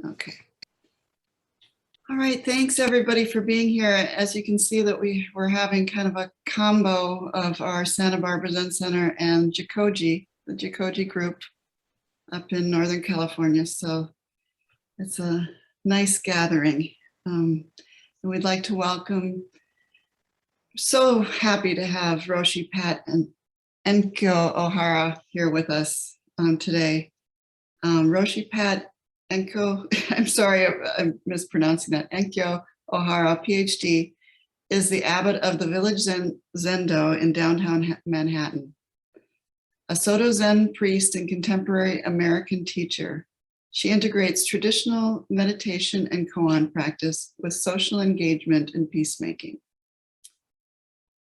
Okay. All right, thanks everybody for being here. As you can see that we're having kind of a combo of our Santa Barbara Zen Center and Jikoji, the Jikoji group up in Northern California. So it's a nice gathering. And we'd like to welcome, so happy to have Roshi Pat Enkyo O'Hara here with us today. Roshi Pat Enkyo, I'm sorry, I'm mispronouncing that, Enkyo O'Hara, PhD, is the abbot of the village Zendo in downtown Manhattan. A Soto Zen priest and contemporary American teacher, she integrates traditional meditation and koan practice with social engagement and peacemaking.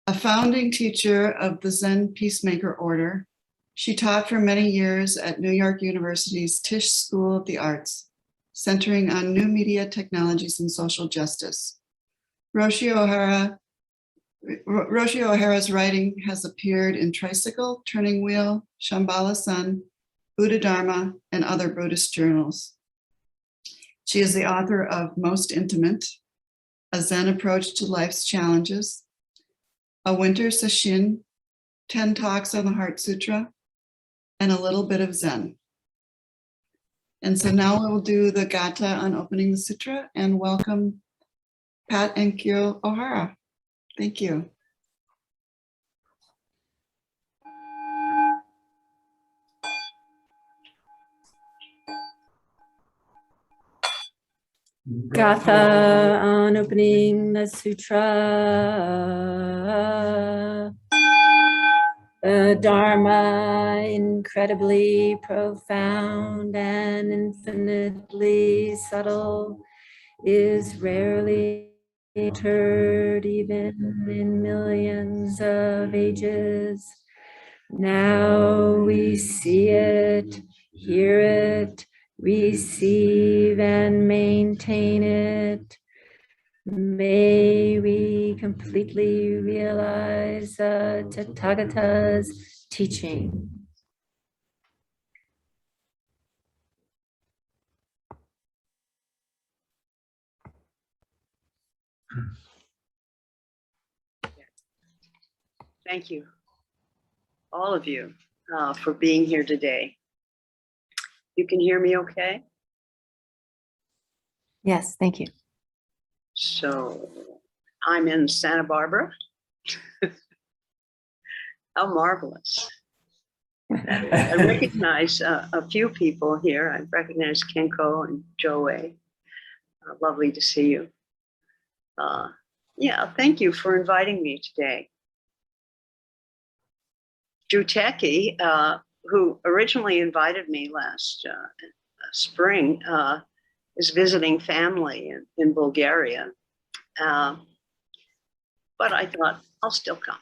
A founding teacher of the Zen Peacemaker Order, she taught for many years at New York University's Tisch School of the Arts, centering on new media technologies and social justice. Roshi O'Hara's writing has appeared in Tricyle, Turning Wheel, Shambhala Sun, Buddhadharma, and other Buddhist journals. She is the author of Most Intimate, A Zen Approach to Life's Challenges, a Winter Sesshin, 10 Talks on the Heart Sutra, and a little bit of Zen. And so now we'll do the Gata on opening the sutra and welcome Pat Enkyo O'Hara. Thank you. Gatha on opening the sutra. The Dharma, incredibly profound and infinitely subtle, is rarely entered even in millions of ages. Now we see it, hear it, receive and maintain it. May we completely realize Tathagata's teaching. Thank you, all of you, for being here today. You can hear me okay? Yes, thank you. So I'm in Santa Barbara. How marvelous. I recognize a few people here. I recognize Kenko and Joey. Lovely to see you. Yeah, thank you for inviting me today. Juteki, who originally invited me last spring, is visiting family in Bulgaria. But I thought, I'll still come.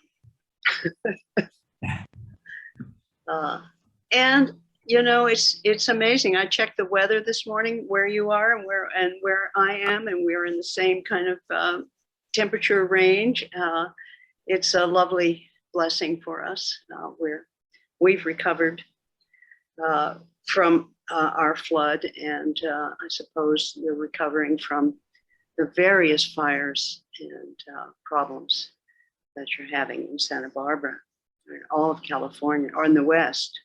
And you know, it's amazing. I checked the weather this morning where you are and where I am, and we're in the same kind of temperature range. It's a lovely blessing for us. We've recovered from our flood, and I suppose we're recovering from the various fires and problems that you're having in Santa Barbara, or in all of California, or in the West.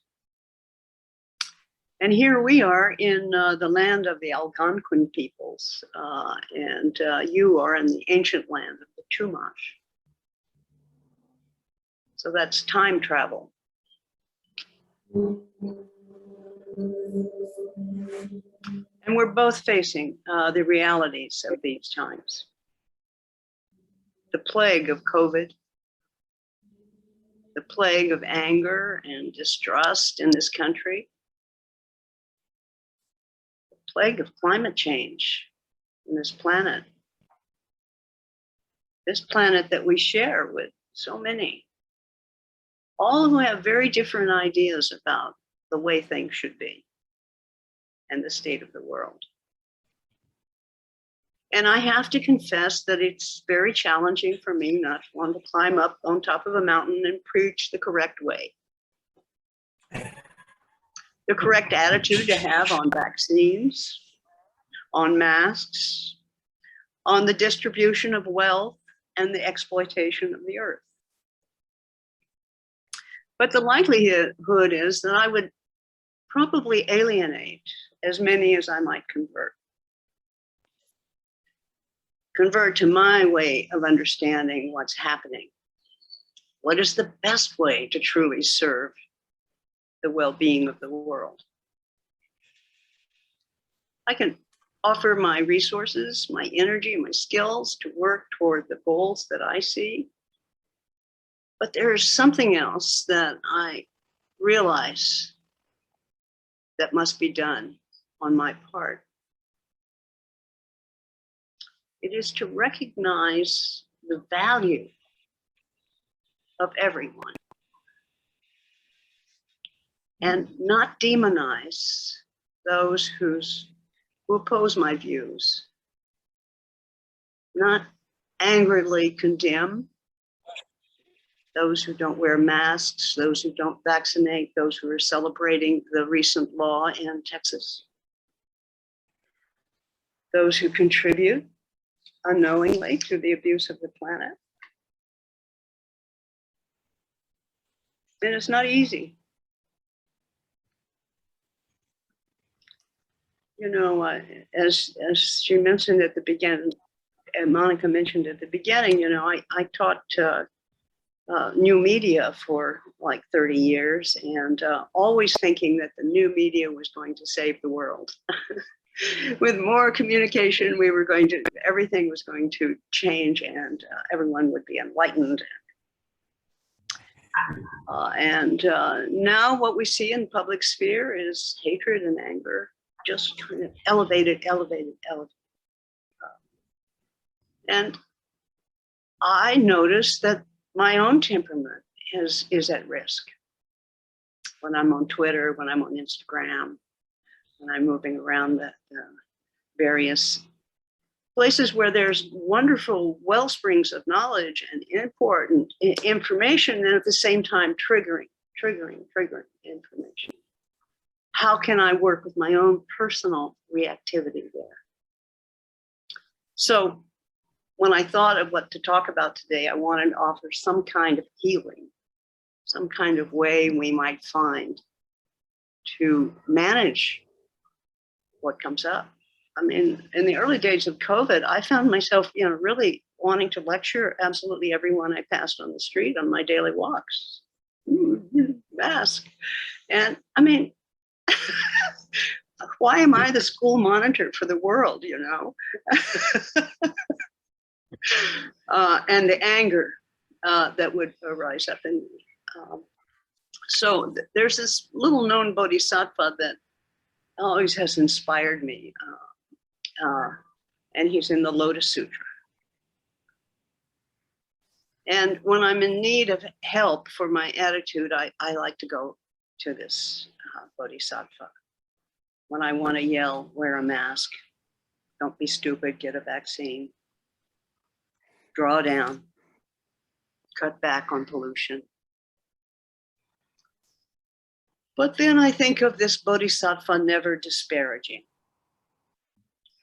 And here we are in the land of the Algonquin peoples, and you are in the ancient land of the Chumash. So that's time travel. And we're both facing the realities of these times. The plague of COVID, the plague of anger and distrust in this country, the plague of climate change in this planet that we share with so many, all who have very different ideas about the way things should be and the state of the world. And I have to confess that it's very challenging for me not to want to climb up on top of a mountain and preach the correct way. The correct attitude to have on vaccines, on masks, on the distribution of wealth, and the exploitation of the earth. But the likelihood is that I would probably alienate as many as I might convert. Convert to my way of understanding what's happening. What is the best way to truly serve the well-being of the world? I can offer my resources, my energy, my skills to work toward the goals that I see. But there is something else that I realize that must be done on my part. It is to recognize the value of everyone and not demonize those who oppose my views, not angrily condemn those who don't wear masks, those who don't vaccinate, those who are celebrating the recent law in Texas, those who contribute unknowingly to the abuse of the planet. And it's not easy. You know, as she mentioned at the beginning, and Monica mentioned at the beginning, you know, I taught new media for like 30 years and always thinking that the new media was going to save the world. With more communication, everything was going to change and everyone would be enlightened. Now what we see in the public sphere is hatred and anger, just kind of elevated. And I noticed that my own temperament is at risk. When I'm on Twitter, when I'm on Instagram, when I'm moving around the various places where there's wonderful well springs of knowledge and important information, and at the same time triggering information. How can I work with my own personal reactivity there? So when I thought of what to talk about today, I wanted to offer some kind of healing, some kind of way we might find to manage what comes up. I mean, in the early days of COVID, I found myself, you know, really wanting to lecture absolutely everyone I passed on the street on my daily walks. Mask. And I mean, why am I the school monitor for the world, you know? And the anger that would rise up in me. So there's this little known bodhisattva that always has inspired me. And he's in the Lotus Sutra. And when I'm in need of help for my attitude, I like to go to this bodhisattva. When I want to yell, wear a mask, don't be stupid, get a vaccine, draw down, cut back on pollution. But then I think of this bodhisattva never disparaging.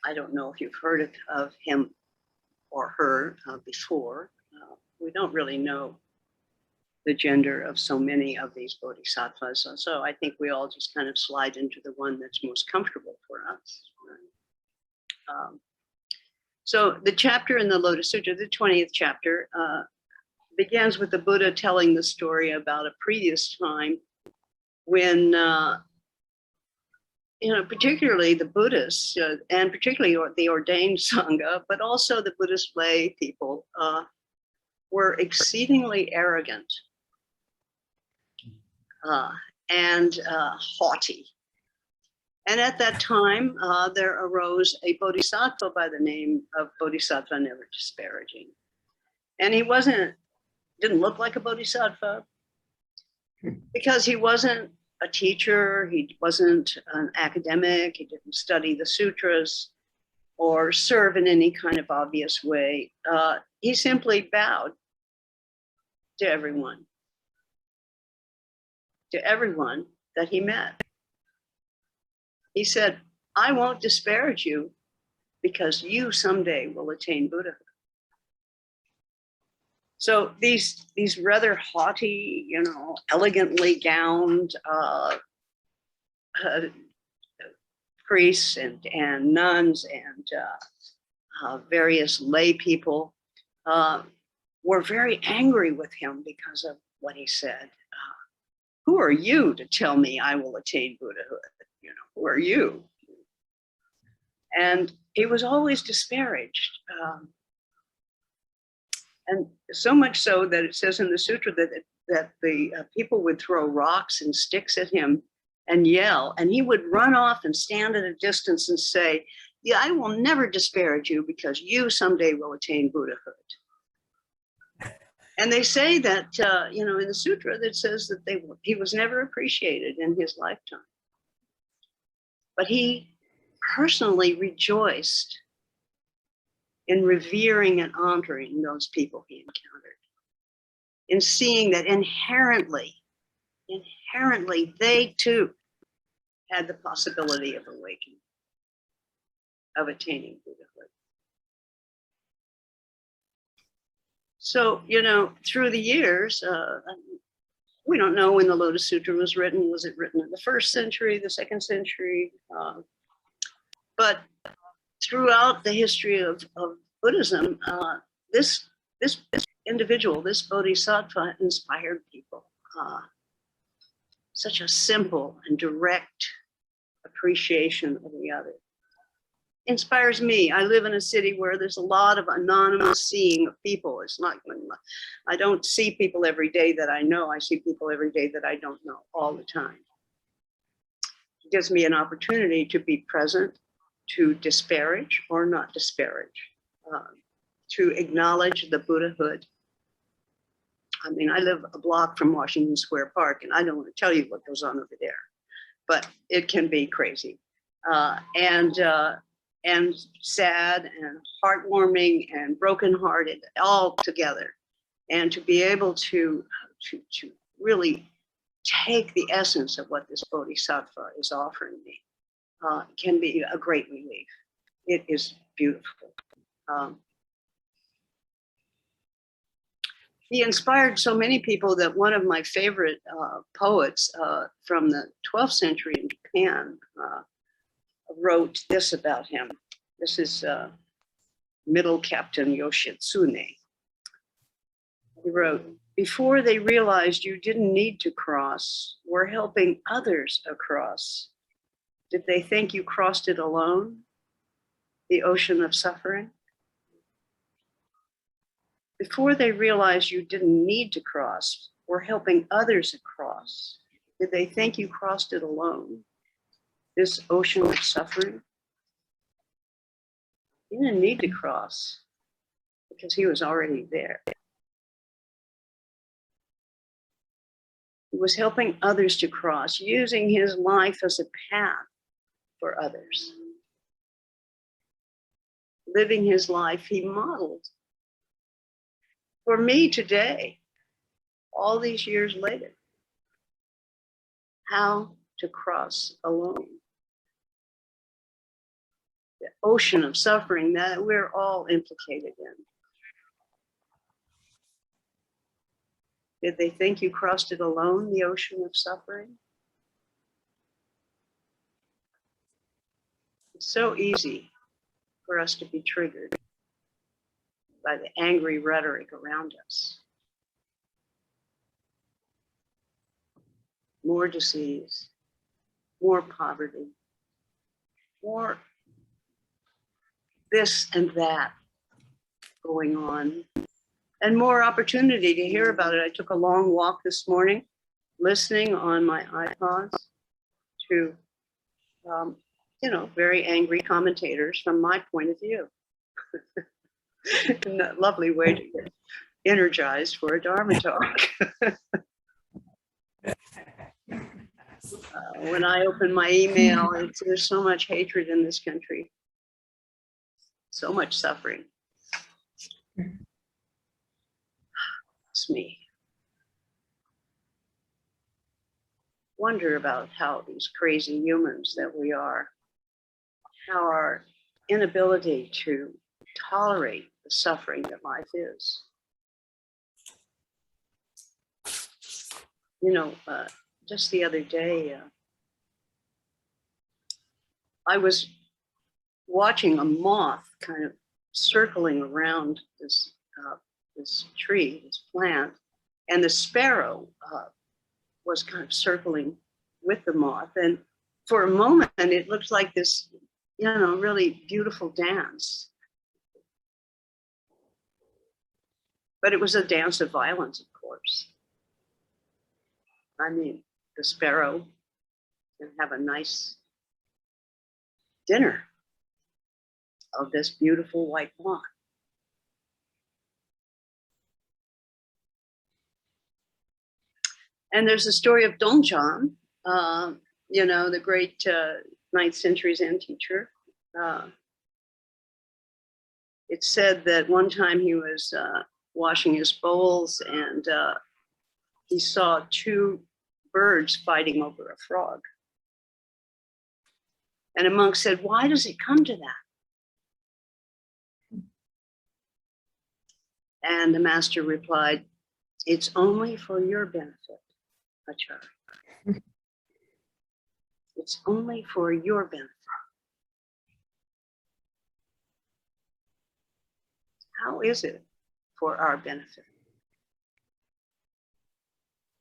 I don't know if you've heard of him or her before. We don't really know the gender of so many of these bodhisattvas. So I think we all just kind of slide into the one that's most comfortable for us. Right? So the chapter in the Lotus Sutra, the 20th chapter, begins with the Buddha telling the story about a previous time when, you know, particularly the Buddhists and particularly the ordained Sangha, but also the Buddhist lay people were exceedingly arrogant and haughty. And at that time, there arose a bodhisattva by the name of Bodhisattva Never Disparaging. And he didn't look like a bodhisattva because he wasn't a teacher, he wasn't an academic, he didn't study the sutras or serve in any kind of obvious way. He simply bowed to everyone that he met. He said, I won't disparage you because you someday will attain Buddhahood. So these rather haughty, you know, elegantly gowned priests and nuns and various lay people were very angry with him because of what he said. Who are you to tell me I will attain Buddhahood? You know, who are you? And he was always disparaged. And so much so that it says in the sutra that the people would throw rocks and sticks at him and yell, and he would run off and stand at a distance and say, yeah, I will never disparage you because you someday will attain Buddhahood. And they say that, you know, in the sutra that says that he was never appreciated in his lifetime. But he personally rejoiced in revering and honoring those people he encountered, in seeing that inherently they too had the possibility of awakening, of attaining Buddhahood. So, you know, through the years, we don't know when the Lotus Sutra was written. Was it written in the 1st century, the 2nd century? But throughout the history of Buddhism, this individual, this bodhisattva, inspired people. Such a simple and direct appreciation of the other. Inspires me. I live in a city where there's a lot of anonymous seeing of people. It's not, I don't see people every day that I know. I see people every day that I don't know all the time. It gives me an opportunity to be present, to disparage or not disparage, to acknowledge the Buddhahood. I mean, I live a block from Washington Square Park, and I don't want to tell you what goes on over there, but it can be crazy. And sad and heartwarming and brokenhearted all together. And to be able to really take the essence of what this bodhisattva is offering me can be a great relief. It is beautiful. He inspired so many people that one of my favorite poets from the 12th century in Japan wrote this about him. This is Middle Captain Yoshitsune. He wrote, before they realized you didn't need to cross, we're helping others across. Did they think you crossed it alone? The ocean of suffering? Before they realized you didn't need to cross, we're helping others across. Did they think you crossed it alone? This ocean of suffering? He didn't need to cross because he was already there. He was helping others to cross, using his life as a path for others. Living his life, he modeled for me today, all these years later, how to cross alone. The ocean of suffering that we're all implicated in. Did they think you crossed it alone, the ocean of suffering? It's so easy for us to be triggered by the angry rhetoric around us. More disease, more poverty, more this and that going on, and more opportunity to hear about it. I took a long walk this morning, listening on my iPods to, you know, very angry commentators from my point of view. And that lovely way to get energized for a Dharma talk. When I open my email, there's so much hatred in this country. So much suffering. It's me. Wonder about how these crazy humans that we are, how our inability to tolerate the suffering that life is. You know, just the other day, I was watching a moth kind of circling around this tree, this plant, and the sparrow was kind of circling with the moth. And for a moment, it looked like this, you know, really beautiful dance. But it was a dance of violence, of course. I mean, the sparrow can have a nice dinner of this beautiful white moth. And there's a story of Dongchan, you know, the great 9th century Zen teacher. It's said that one time he was washing his bowls and he saw 2 birds fighting over a frog. And a monk said, "Why does it come to that?" And the master replied, "It's only for your benefit, Acharya. It's only for your benefit." How is it for our benefit?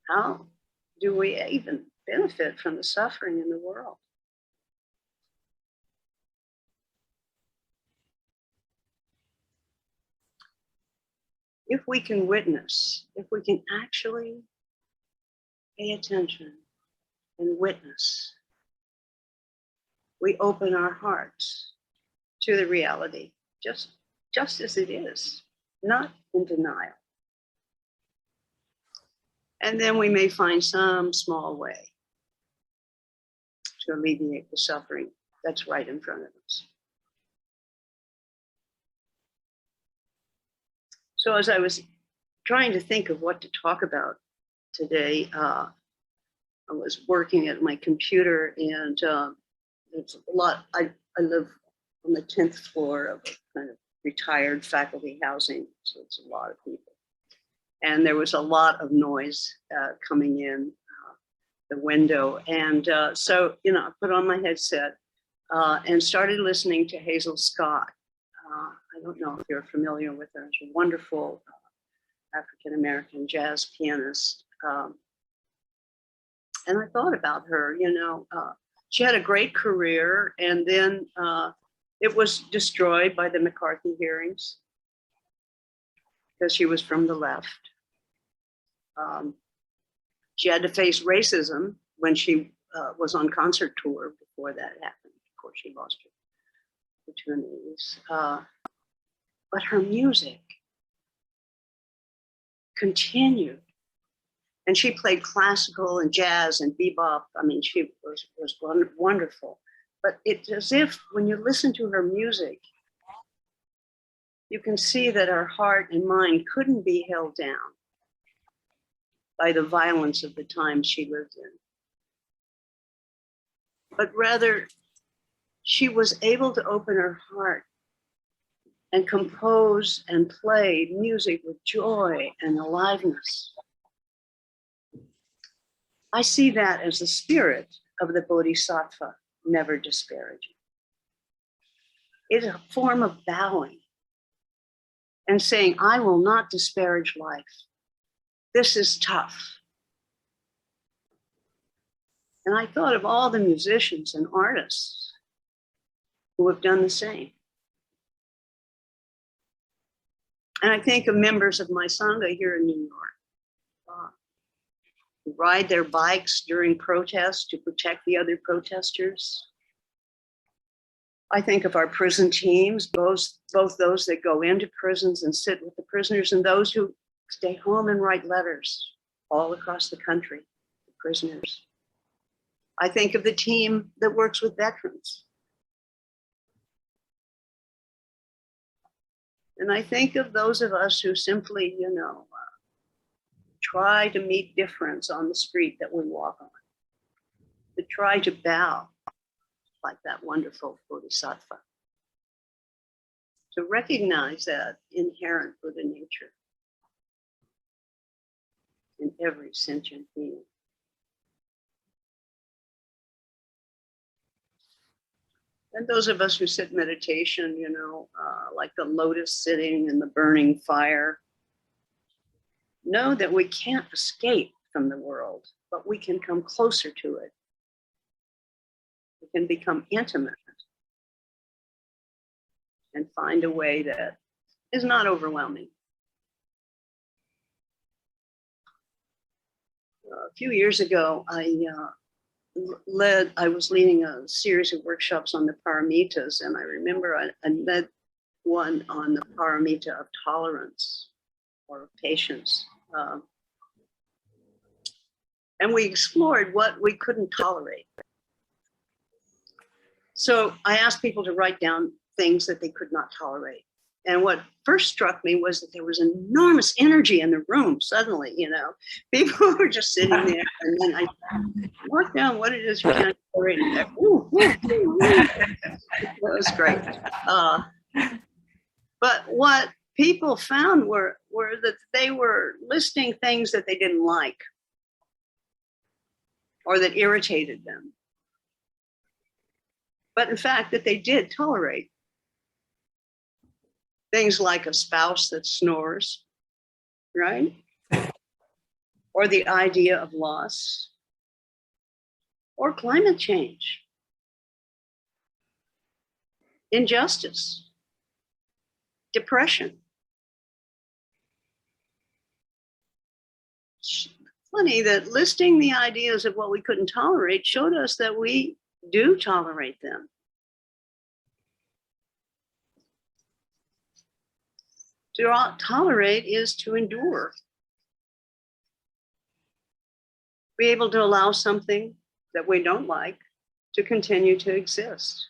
How do we even benefit from the suffering in the world? If we can witness, if we can actually pay attention and witness, we open our hearts to the reality, just as it is, not in denial. And then we may find some small way to alleviate the suffering that's right in front of us. So as I was trying to think of what to talk about today, I was working at my computer, and there's a lot. I live on the 10th floor of a kind of retired faculty housing, so it's a lot of people. And there was a lot of noise coming in the window. And so, you know, I put on my headset and started listening to Hazel Scott. I don't know if you're familiar with her. She's a wonderful African-American jazz pianist. And I thought about her, you know, she had a great career, and then it was destroyed by the McCarthy hearings because she was from the left. She had to face racism when she was on concert tour before that happened. Of course, she lost her opportunities. But her music continued. And she played classical and jazz and bebop. I mean, she was wonderful. But it's as if when you listen to her music, you can see that her heart and mind couldn't be held down by the violence of the time she lived in. But rather, she was able to open her heart and compose and play music with joy and aliveness. I see that as the spirit of the bodhisattva, never disparaging. It's a form of bowing and saying, I will not disparage life. This is tough. And I thought of all the musicians and artists who have done the same. And I think of members of my Sangha here in New York, who ride their bikes during protests to protect the other protesters. I think of our prison teams, both those that go into prisons and sit with the prisoners, and those who stay home and write letters all across the country, the prisoners. I think of the team that works with veterans. And I think of those of us who simply, you know, try to meet difference on the street that we walk on, to try to bow like that wonderful bodhisattva. to recognize that inherent Buddha nature in every sentient being. And those of us who sit meditation, you know, like the lotus sitting in the burning fire, know that we can't escape from the world, but we can come closer to it. We can become intimate and find a way that is not overwhelming. A few years ago, I was leading a series of workshops on the paramitas, and I remember I led one on the paramita of tolerance or of patience. And we explored what we couldn't tolerate. So I asked people to write down things that they could not tolerate. And what first struck me was that there was enormous energy in the room suddenly, you know. People were just sitting there, and then I worked down what it is you can't tolerate. That was great. But what people found were that they were listing things that they didn't like or that irritated them. But in fact, that they did tolerate. Things like a spouse that snores, right? Or the idea of loss, or climate change, injustice, depression. Funny that listing the ideas of what we couldn't tolerate showed us that we do tolerate them. To tolerate is to endure. Be able to allow something that we don't like to continue to exist.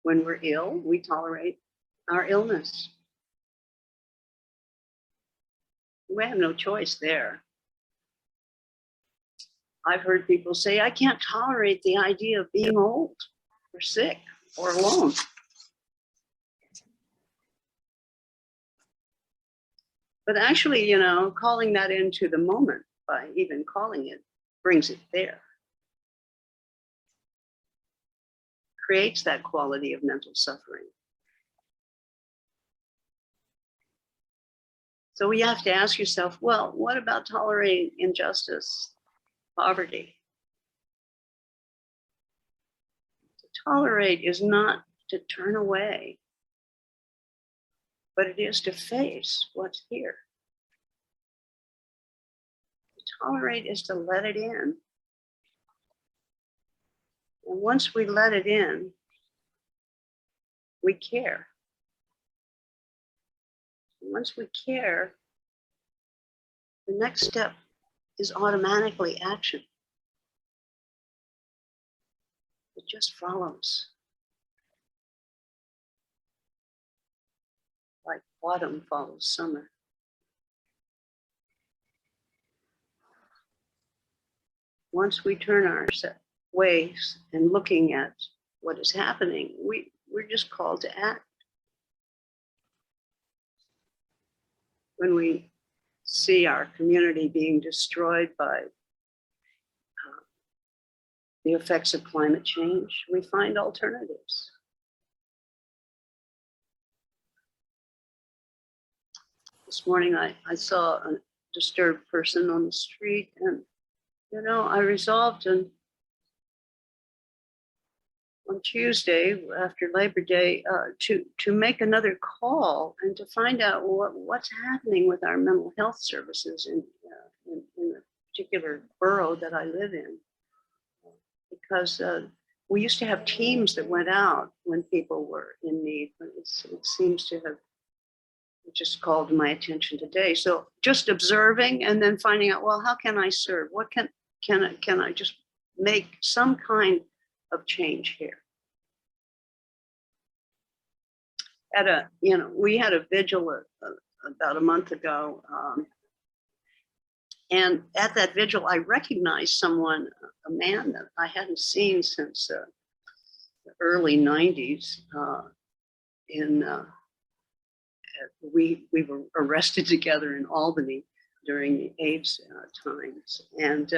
When we're ill, we tolerate our illness. We have no choice there. I've heard people say, I can't tolerate the idea of being old or sick or alone. But actually, you know, calling that into the moment by even calling it brings it there. Creates that quality of mental suffering. So you have to ask yourself, well, what about tolerating injustice, poverty? To tolerate is not to turn away, but it is to face what's here. To tolerate is to let it in. And once we let it in, we care. And once we care, the next step is automatically action. It just follows. Like autumn follows summer. Once we turn our ways and looking at what is happening, we're just called to act. When we see our community being destroyed by the effects of climate change, we find alternatives. This morning, I saw a disturbed person on the street, and, you know, I resolved on Tuesday after Labor Day to make another call and to find out what's happening with our mental health services in the particular borough that I live in. Because we used to have teams that went out when people were in need, but it seems to have just called my attention today. So just observing and then finding out, well, how can I serve? What can I just make some kind of change here? We had a vigil about a month ago, and at that vigil, I recognized someone, a man that I hadn't seen since the early 90s. we were arrested together in Albany during the AIDS times. And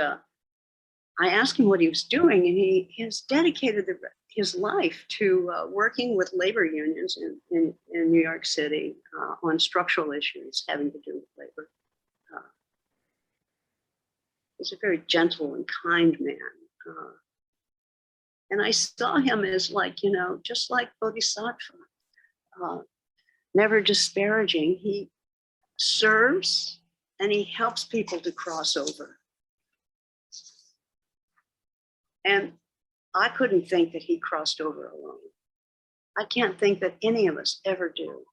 I asked him what he was doing, and he has dedicated his life to working with labor unions in New York City on structural issues having to do with labor. He's a very gentle and kind man. And I saw him as like, you know, just like bodhisattva, never disparaging. He serves and he helps people to cross over. And I couldn't think that he crossed over alone. I can't think that any of us ever do.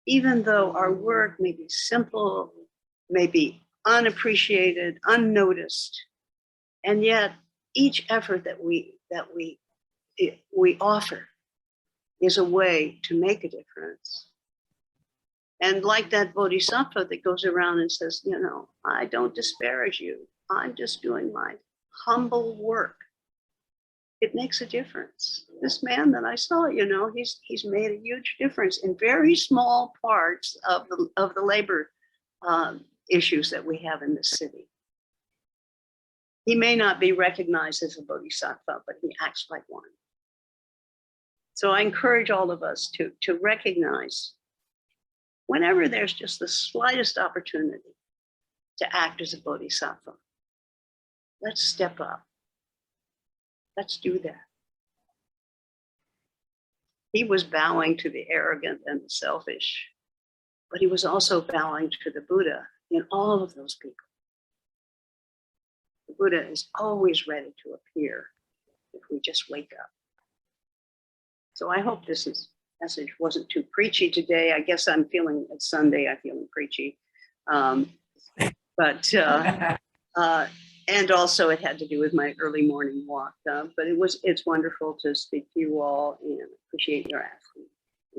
Even though our work may be simple, may be unappreciated, unnoticed, and yet each effort that we offer is a way to make a difference. And like that bodhisattva that goes around and says, you know, I don't disparage you. I'm just doing my humble work. It makes a difference. This man that I saw, you know, he's made a huge difference in very small parts of the labor issues that we have in this city. He may not be recognized as a bodhisattva, but he acts like one. So I encourage all of us to recognize whenever there's just the slightest opportunity to act as a bodhisattva, let's step up. Let's do that. He was bowing to the arrogant and the selfish, but he was also bowing to the Buddha in all of those people. The Buddha is always ready to appear if we just wake up. So I hope this message wasn't too preachy today. I guess it's Sunday, I'm feeling preachy. And also it had to do with my early morning walk. But it's wonderful to speak to you all and appreciate your asking.